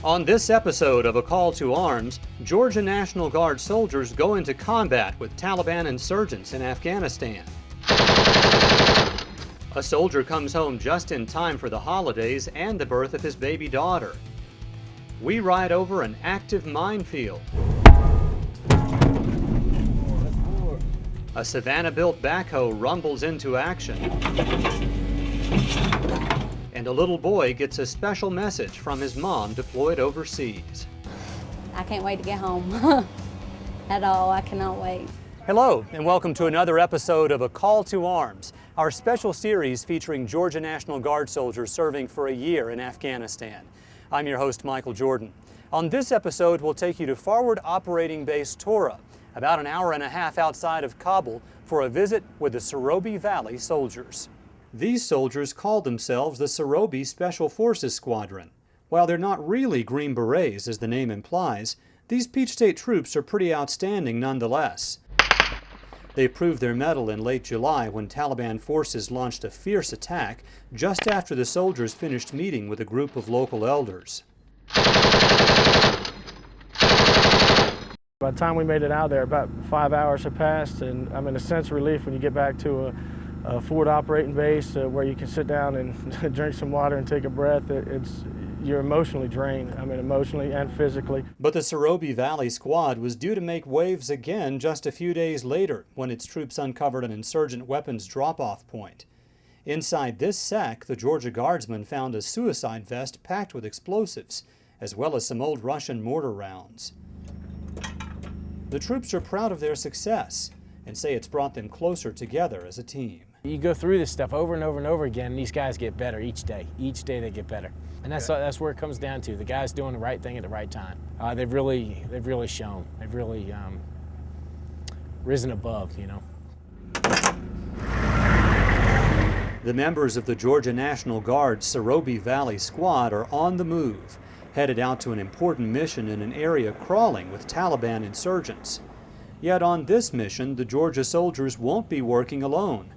On this episode of A Call to Arms, Georgia National Guard soldiers go into combat with Taliban insurgents in Afghanistan. A soldier comes home just in time for the holidays and the birth of his baby daughter. We ride over an active minefield. A Savannah-built backhoe rumbles into action. And a little boy gets a special message from his mom deployed overseas. I can't wait to get home at all. I cannot wait. Hello, and welcome to another episode of A Call to Arms, our special series featuring Georgia National Guard soldiers serving for a year in Afghanistan. I'm your host, Michael Jordan. On this episode, we'll take you to Forward Operating Base Tora, about an hour and a half outside of Kabul, for a visit with the Sarobi Valley soldiers. These soldiers call themselves the Sarobi Special Forces Squadron. While they're not really Green Berets, as the name implies, these Peach State troops are pretty outstanding nonetheless. They proved their mettle in late July when Taliban forces launched a fierce attack just after the soldiers finished meeting with a group of local elders. By the time we made it out there, about 5 hours had passed, and I'm in a sense of relief when you get back to a forward operating base where you can sit down and drink some water and take a breath. You're emotionally drained, emotionally and physically. But the Sarobi Valley squad was due to make waves again just a few days later when its troops uncovered an insurgent weapons drop-off point. Inside this sack, the Georgia Guardsmen found a suicide vest packed with explosives, as well as some old Russian mortar rounds. The troops are proud of their success and say it's brought them closer together as a team. You go through this stuff over and over and over again, and these guys get better each day. Each day they get better. And that's where it comes down to. The guys doing the right thing at the right time. They've really shown. They've really risen above, you know. The members of the Georgia National Guard's Sarobi Valley Squad are on the move, headed out to an important mission in an area crawling with Taliban insurgents. Yet on this mission, the Georgia soldiers won't be working alone.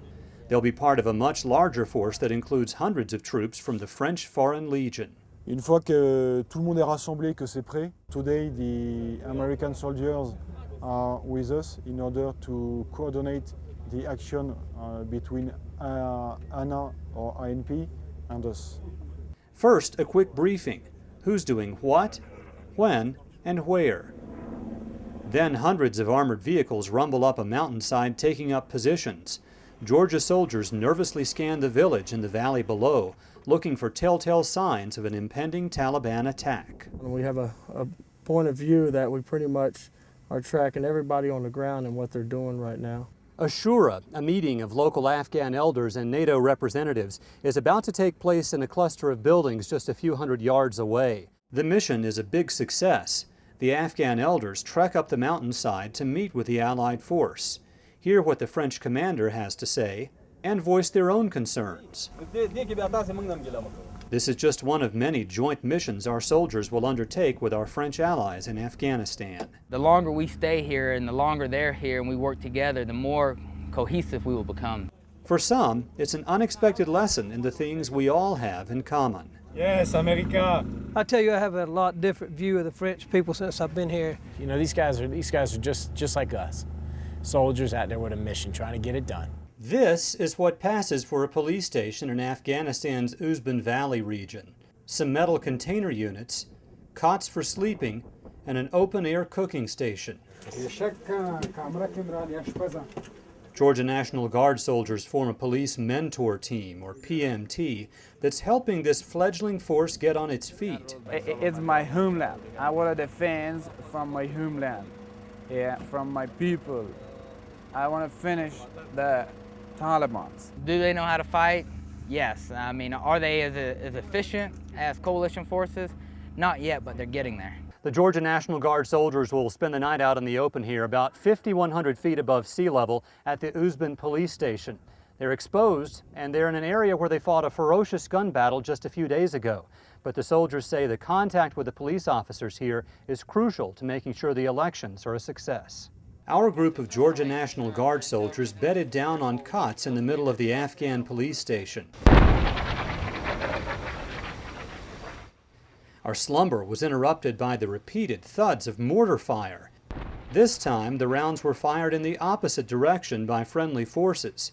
They'll be part of a much larger force that includes hundreds of troops from the French Foreign Legion. Une fois que tout le monde est rassemblé, que c'est prêt, today the American soldiers are with us in order to coordinate the action between ANA or ANP and us. First, a quick briefing. Who's doing what, when, and where? Then hundreds of armored vehicles rumble up a mountainside, taking up positions. Georgia soldiers nervously scan the village and the valley below, looking for telltale signs of an impending Taliban attack. We have a point of view that we pretty much are tracking everybody on the ground and what they're doing right now. Ashura, a meeting of local Afghan elders and NATO representatives, is about to take place in a cluster of buildings just a few hundred yards away. The mission is a big success. The Afghan elders trek up the mountainside to meet with the Allied force, hear what the French commander has to say, and voice their own concerns. This is just one of many joint missions our soldiers will undertake with our French allies in Afghanistan. The longer we stay here and the longer they're here and we work together, the more cohesive we will become. For some, it's an unexpected lesson in the things we all have in common. Yes, America. I tell you, I have a lot different view of the French people since I've been here. You know, these guys are just like us. Soldiers out there with a mission, trying to get it done. This is what passes for a police station in Afghanistan's Uzben Valley region. Some metal container units, cots for sleeping, and an open-air cooking station. Georgia National Guard soldiers form a police mentor team, or PMT, that's helping this fledgling force get on its feet. It's my homeland. I want to defend from my homeland, from my people. I want to finish the Taliban. Do they know how to fight? Yes. Are they as efficient as coalition forces? Not yet, but they're getting there. The Georgia National Guard soldiers will spend the night out in the open here, about 5,100 feet above sea level at the Uzben police station. They're exposed, and they're in an area where they fought a ferocious gun battle just a few days ago. But the soldiers say the contact with the police officers here is crucial to making sure the elections are a success. Our group of Georgia National Guard soldiers bedded down on cots in the middle of the Afghan police station. Our slumber was interrupted by the repeated thuds of mortar fire. This time, the rounds were fired in the opposite direction by friendly forces.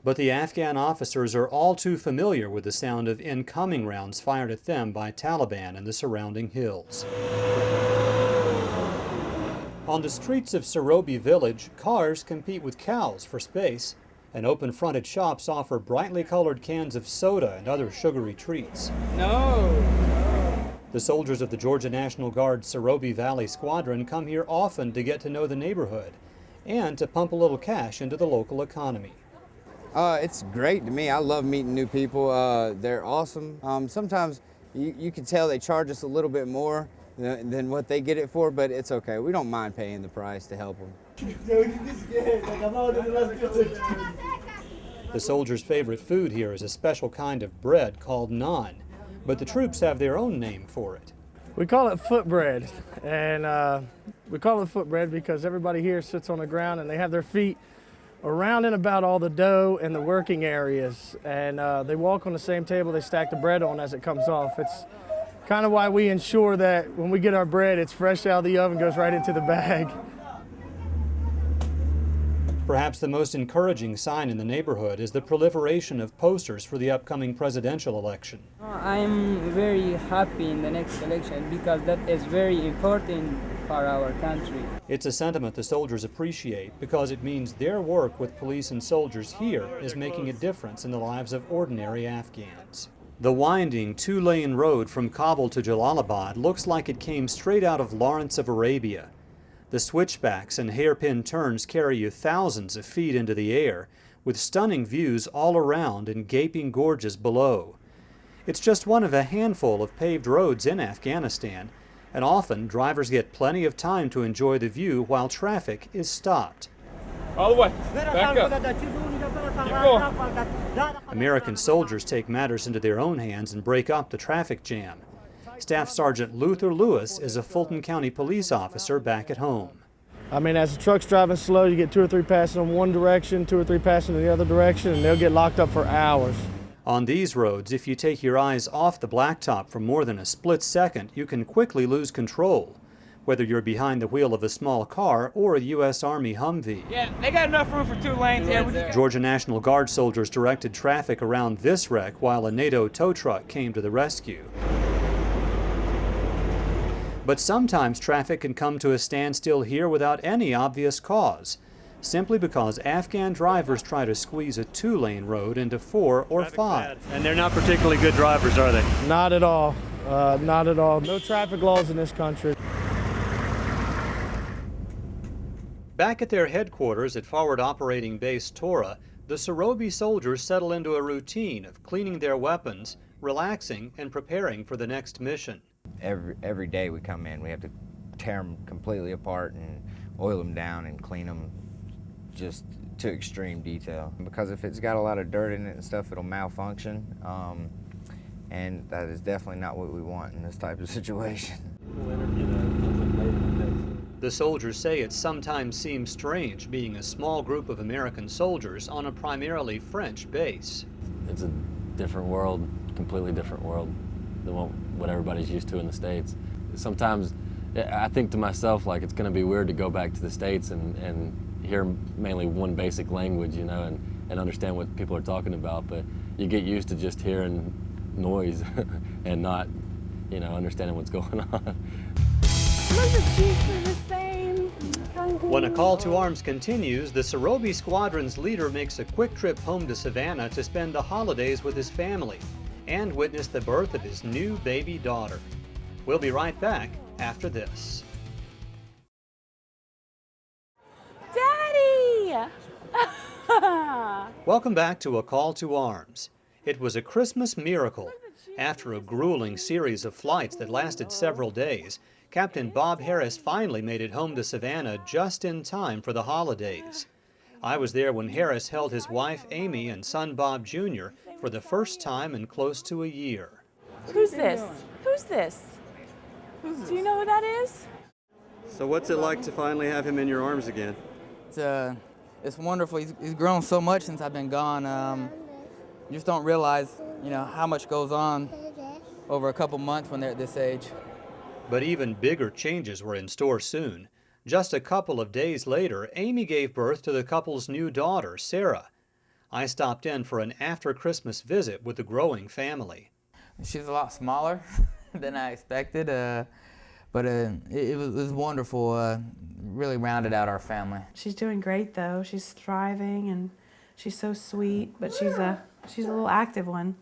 But the Afghan officers are all too familiar with the sound of incoming rounds fired at them by Taliban in the surrounding hills. On the streets of Sarobi village, cars compete with cows for space, and open-fronted shops offer brightly colored cans of soda and other sugary treats. The soldiers of the Georgia National Guard Sarobi Valley Squadron come here often to get to know the neighborhood and to pump a little cash into the local economy. It's great to me. I love meeting new people. They're awesome. Sometimes you can tell they charge us a little bit more than what they get it for, but it's okay. We don't mind paying the price to help them. The soldiers' favorite food here is a special kind of bread called naan, but the troops have their own name for it. We call it foot bread, and we call it foot bread because everybody here sits on the ground and they have their feet around and about all the dough and the working areas, and they walk on the same table they stack the bread on as it comes off. It's kind of why we ensure that when we get our bread, it's fresh out of the oven, goes right into the bag. Perhaps the most encouraging sign in the neighborhood is the proliferation of posters for the upcoming presidential election. I'm very happy in the next election because that is very important for our country. It's a sentiment the soldiers appreciate because it means their work with police and soldiers here is making a difference in the lives of ordinary Afghans. The winding two-lane road from Kabul to Jalalabad looks like it came straight out of Lawrence of Arabia. The switchbacks and hairpin turns carry you thousands of feet into the air, with stunning views all around and gaping gorges below. It's just one of a handful of paved roads in Afghanistan, and often drivers get plenty of time to enjoy the view while traffic is stopped. All the way. Back up. Keep going. American soldiers take matters into their own hands and break up the traffic jam. Staff Sergeant Luther Lewis is a Fulton County police officer back at home. I mean, as the truck's driving slow, you get 2 or 3 passing in one direction, 2 or 3 passing in the other direction, and they'll get locked up for hours. On these roads, if you take your eyes off the blacktop for more than a split second, you can quickly lose control, whether you're behind the wheel of a small car or a U.S. Army Humvee. Yeah, they got enough room for 2 lanes here. Georgia National Guard soldiers directed traffic around this wreck while a NATO tow truck came to the rescue. But sometimes traffic can come to a standstill here without any obvious cause, simply because Afghan drivers try to squeeze a 2-lane road into 4 or 5. And they're not particularly good drivers, are they? Not at all. Not at all. No traffic laws in this country. Back at their headquarters at Forward Operating Base Tora, the Sarobi soldiers settle into a routine of cleaning their weapons, relaxing, and preparing for the next mission. Every day we come in, we have to tear them completely apart and oil them down and clean them just to extreme detail. Because if it's got a lot of dirt in it and stuff, it'll malfunction, and that is definitely not what we want in this type of situation. The soldiers say it sometimes seems strange being a small group of American soldiers on a primarily French base. It's a different world, completely different world than what everybody's used to in the States. Sometimes I think to myself, like, it's going to be weird to go back to the States and hear mainly one basic language, you know, and understand what people are talking about, but you get used to just hearing noise and not, you know, understanding what's going on. When a call to arms continues, the Sarobi Squadron's leader makes a quick trip home to Savannah to spend the holidays with his family and witness the birth of his new baby daughter. We'll be right back after this. Daddy! Welcome back to A Call to Arms. It was a Christmas miracle. After a grueling series of flights that lasted several days, Captain Bob Harris finally made it home to Savannah just in time for the holidays. I was there when Harris held his wife Amy and son Bob Jr. for the first time in close to a year. Who's this? Who's this? Do you know who that is? So what's it like to finally have him in your arms again? It's wonderful. He's grown so much since I've been gone. You just don't realize, you know, how much goes on over a couple months when they're at this age. But even bigger changes were in store soon. Just a couple of days later, Amy gave birth to the couple's new daughter, Sarah. I stopped in for an after-Christmas visit with the growing family. She's a lot smaller than I expected, but it was wonderful. Really rounded out our family. She's doing great though. She's thriving and she's so sweet, but she's a little active one.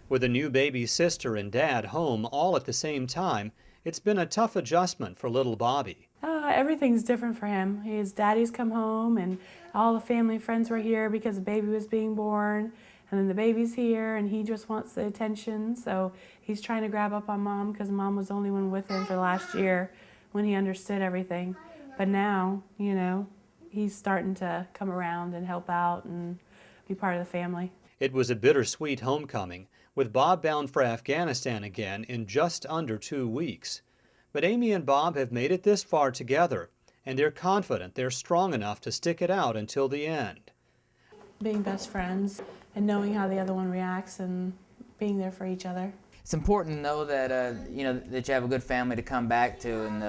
With a new baby sister and dad home all at the same time, it's been a tough adjustment for little Bobby. Everything's different for him. His daddy's come home and all the family and friends were here because the baby was being born. And then the baby's here and he just wants the attention. So he's trying to grab up on Mom because Mom was the only one with him for last year when he understood everything. But now, you know, he's starting to come around and help out and be part of the family. It was a bittersweet homecoming, with Bob bound for Afghanistan again in just under 2 weeks. But Amy and Bob have made it this far together, and they're confident they're strong enough to stick it out until the end. Being best friends and knowing how the other one reacts and being there for each other. It's important to know that you know that you have a good family to come back to, and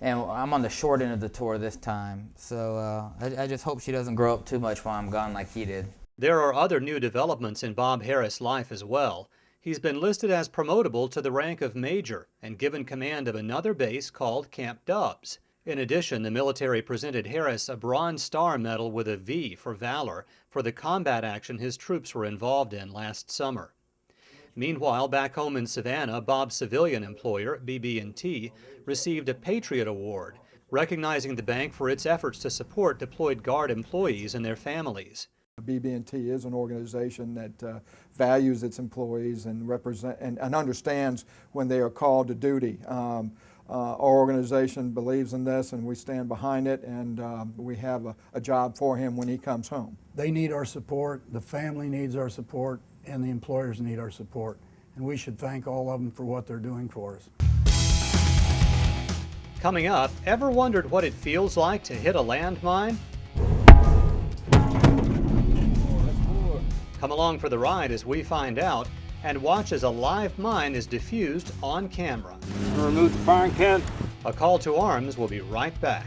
I'm on the short end of the tour this time, so I just hope she doesn't grow up too much while I'm gone like he did. There are other new developments in Bob Harris' life as well. He's been listed as promotable to the rank of Major and given command of another base called Camp Dubs. In addition, the military presented Harris a Bronze Star Medal with a V for valor for the combat action his troops were involved in last summer. Meanwhile, back home in Savannah, Bob's civilian employer, BB&T, received a Patriot Award, recognizing the bank for its efforts to support deployed Guard employees and their families. BB&T is an organization that values its employees and understands when they are called to duty. Our organization believes in this and we stand behind it, and we have a job for him when he comes home. They need our support, the family needs our support, and the employers need our support. And we should thank all of them for what they're doing for us. Coming up, ever wondered what it feels like to hit a landmine? Come along for the ride as we find out, and watch as a live mine is defused on camera. Remove the firing pin. A Call to Arms will be right back.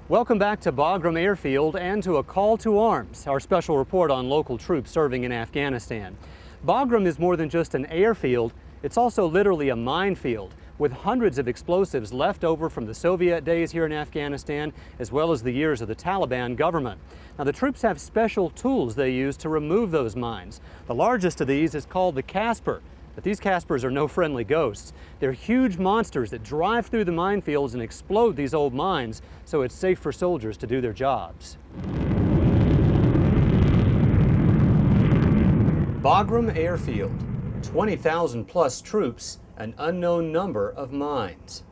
Welcome back to Bagram Airfield and to A Call to Arms, our special report on local troops serving in Afghanistan. Bagram is more than just an airfield, it's also literally a minefield, with hundreds of explosives left over from the Soviet days here in Afghanistan, as well as the years of the Taliban government. Now, the troops have special tools they use to remove those mines. The largest of these is called the Casper, but these Caspers are no friendly ghosts. They're huge monsters that drive through the minefields and explode these old mines, so it's safe for soldiers to do their jobs. Bagram Airfield, 20,000 plus troops, an unknown number of mines.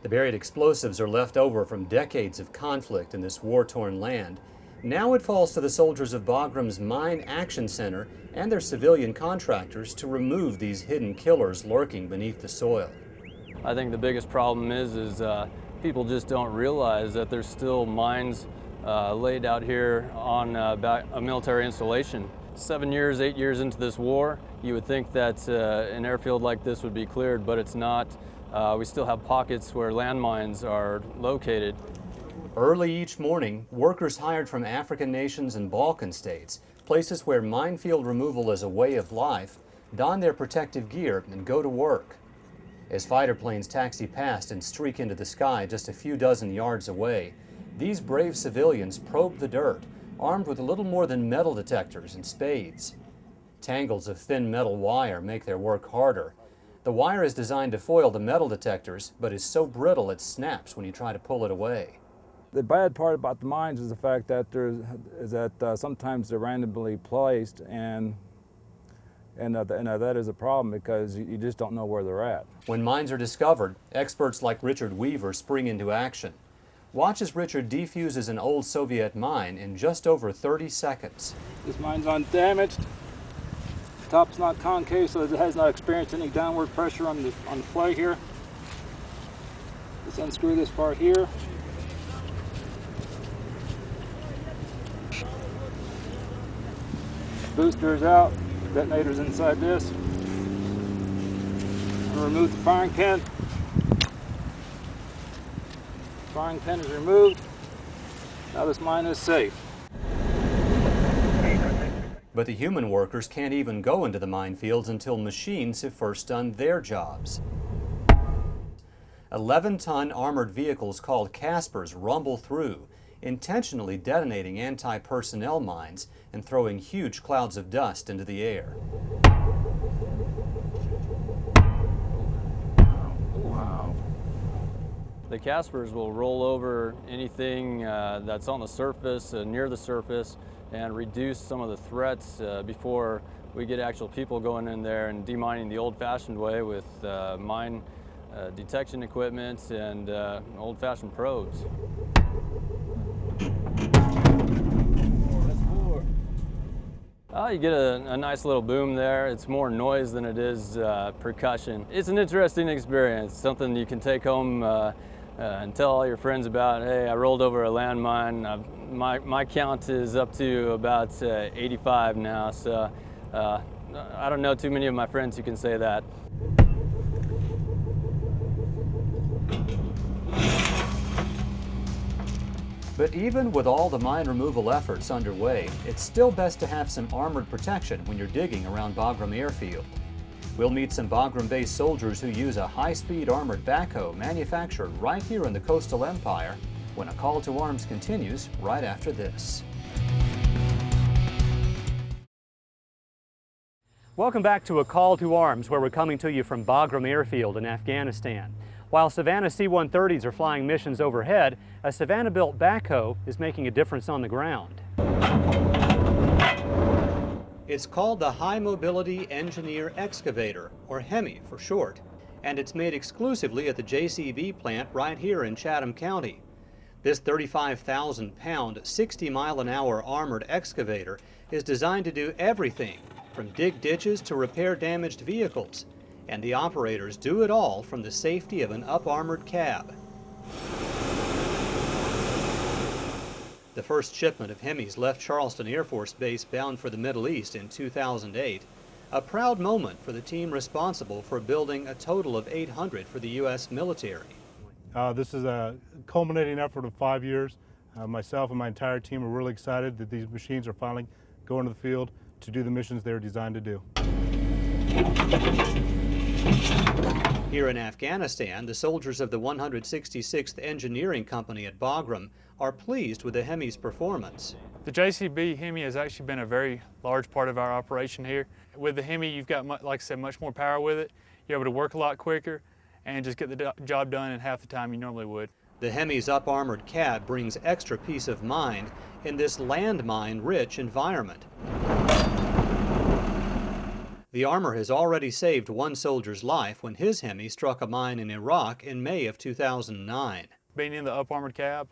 The buried explosives are left over from decades of conflict in this war-torn land. Now it falls to the soldiers of Bagram's Mine Action Center and their civilian contractors to remove these hidden killers lurking beneath the soil. I think the biggest problem is people just don't realize that there's still mines laid out here on a military installation. 7 years, 8 years into this war, you would think that an airfield like this would be cleared, but it's not. We still have pockets where landmines are located. Early each morning, workers hired from African nations and Balkan states, places where minefield removal is a way of life, don their protective gear and go to work. As fighter planes taxi past and streak into the sky just a few dozen yards away, these brave civilians probe the dirt, armed with a little more than metal detectors and spades. Tangles of thin metal wire make their work harder. The wire is designed to foil the metal detectors, but is so brittle it snaps when you try to pull it away. The bad part about the mines is the fact that sometimes they're randomly placed, and that is a problem because you just don't know where they're at. When mines are discovered, experts like Richard Weaver spring into action. Watch as Richard defuses an old Soviet mine in just over 30 seconds. This mine's undamaged. The top's not concave, so it has not experienced any downward pressure on the plate here. Let's unscrew this part here. booster is out. Detonator's inside this. I'm gonna remove the firing pin. Firing pin is removed. Now this mine is safe. But the human workers can't even go into the minefields until machines have first done their jobs. 11-ton armored vehicles called Caspers rumble through, intentionally detonating anti-personnel mines and throwing huge clouds of dust into the air. Wow. The Caspers will roll over anything that's on the surface, near the surface, and reduce some of the threats before we get actual people going in there and demining the old-fashioned way with mine detection equipment and old-fashioned probes. You get a nice little boom there. It's more noise than it is percussion. It's an interesting experience, something you can take home and tell all your friends about. Hey, I rolled over a landmine. My count is up to about 85 now, so I don't know too many of my friends who can say that. But even with all the mine removal efforts underway, it's still best to have some armored protection when you're digging around Bagram Airfield. We'll meet some Bagram-based soldiers who use a high-speed armored backhoe manufactured right here in the coastal empire when A Call to Arms continues right after this. Welcome back to A Call to Arms, where we're coming to you from Bagram Airfield in Afghanistan. While Savannah C-130s are flying missions overhead, a Savannah-built backhoe is making a difference on the ground. It's called the High Mobility Engineer Excavator, or HEMI for short, and it's made exclusively at the JCB plant right here in Chatham County. This 35,000-pound, 60-mile-an-hour armored excavator is designed to do everything from dig ditches to repair damaged vehicles, and the operators do it all from the safety of an up-armored cab. The first shipment of HEMIs left Charleston Air Force Base bound for the Middle East in 2008, a proud moment for the team responsible for building a total of 800 for the U.S. military. This is a culminating effort of 5 years. Myself and my entire team are really excited that these machines are finally going to the field to do the missions they're designed to do. Here in Afghanistan, the soldiers of the 166th Engineering Company at Bagram are pleased with the HEMI's performance. The JCB HEMI has actually been a very large part of our operation here. With the HEMI, you've got, like I said, much more power with it. You're able to work a lot quicker and just get the job done in half the time you normally would. The HEMI's up-armored cab brings extra peace of mind in this landmine-rich environment. The armor has already saved one soldier's life when his HEMI struck a mine in Iraq in May of 2009. Being in the up-armored cab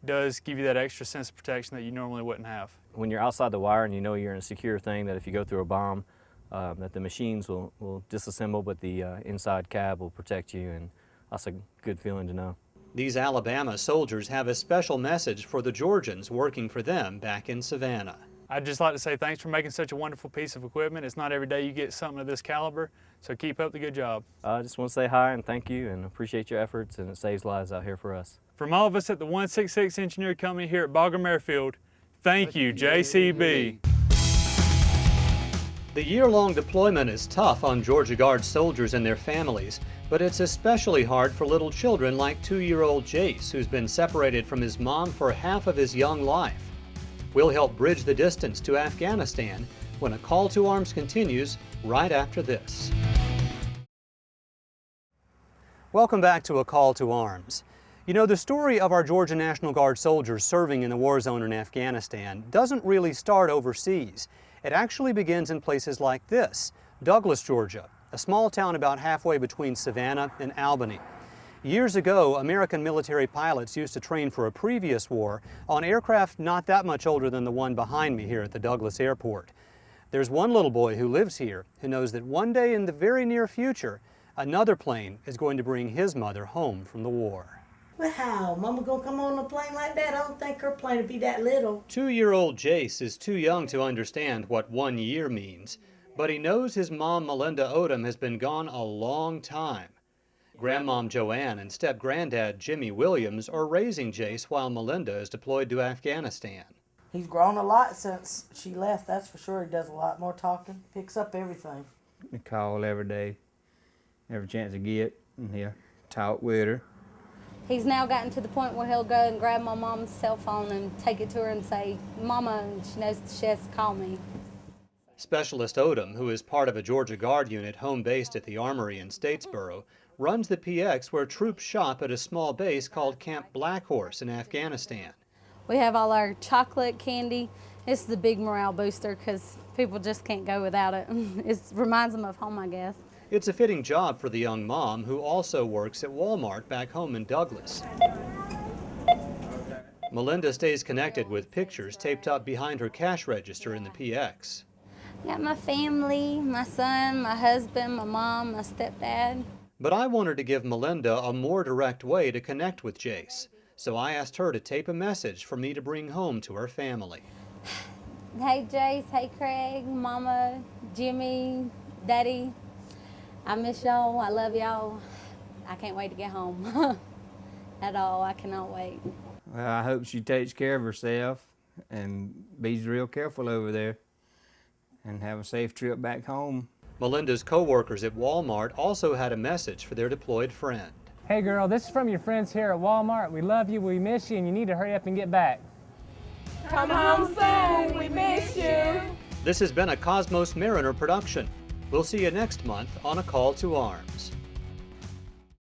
does give you that extra sense of protection that you normally wouldn't have. When you're outside the wire and you know you're in a secure thing, that if you go through a bomb, that the machines will disassemble, but the inside cab will protect you, and that's a good feeling to know. These Alabama soldiers have a special message for the Georgians working for them back in Savannah. I'd just like to say thanks for making such a wonderful piece of equipment. It's not every day you get something of this caliber, so keep up the good job. I just want to say hi and thank you and appreciate your efforts, and it saves lives out here for us. From all of us at the 166 Engineering Company here at Bagram Airfield, thank you, JCB. The year-long deployment is tough on Georgia Guard soldiers and their families, but it's especially hard for little children like 2-year-old Jace, who's been separated from his mom for half of his young life. We'll help bridge the distance to Afghanistan when A Call to Arms continues right after this. Welcome back to A Call to Arms. You know, the story of our Georgia National Guard soldiers serving in the war zone in Afghanistan doesn't really start overseas. It actually begins in places like this, Douglas, Georgia, a small town about halfway between Savannah and Albany. Years ago, American military pilots used to train for a previous war on aircraft not that much older than the one behind me here at the Douglas Airport. There's one little boy who lives here who knows that one day in the very near future, another plane is going to bring his mother home from the war. Well, how? Mama gonna come on a plane like that? I don't think her plane would be that little. 2-year-old Jace is too young to understand what 1 year means, but he knows his mom, Melinda Odom, has been gone a long time. Grandmom Joanne and step-granddad Jimmy Williams are raising Jace while Melinda is deployed to Afghanistan. He's grown a lot since she left, that's for sure. He does a lot more talking, picks up everything. I call every day, every chance I get, and he'll talk with her. He's now gotten to the point where he'll go and grab my mom's cell phone and take it to her and say, Mama, and she knows she has to call me. Specialist Odom, who is part of a Georgia Guard unit home-based at the Armory in Statesboro, runs the PX where troops shop at a small base called Camp Black Horse in Afghanistan. We have all our chocolate candy. It's the big morale booster because people just can't go without it. It reminds them of home, I guess. It's a fitting job for the young mom who also works at Walmart back home in Douglas. Melinda stays connected with pictures taped up behind her cash register in the PX. Got my family, my son, my husband, my mom, my stepdad. But I wanted to give Melinda a more direct way to connect with Jace, so I asked her to tape a message for me to bring home to her family. Hey Jace, hey Craig, Mama, Jimmy, Daddy. I miss y'all, I love y'all. I can't wait to get home. At all, I cannot wait. Well, I hope she takes care of herself and be real careful over there and have a safe trip back home. Melinda's co-workers at Walmart also had a message for their deployed friend. Hey girl, this is from your friends here at Walmart. We love you, we miss you, and you need to hurry up and get back. Come home soon, we miss you. This has been a Cosmos Mariner production. We'll see you next month on A Call to Arms.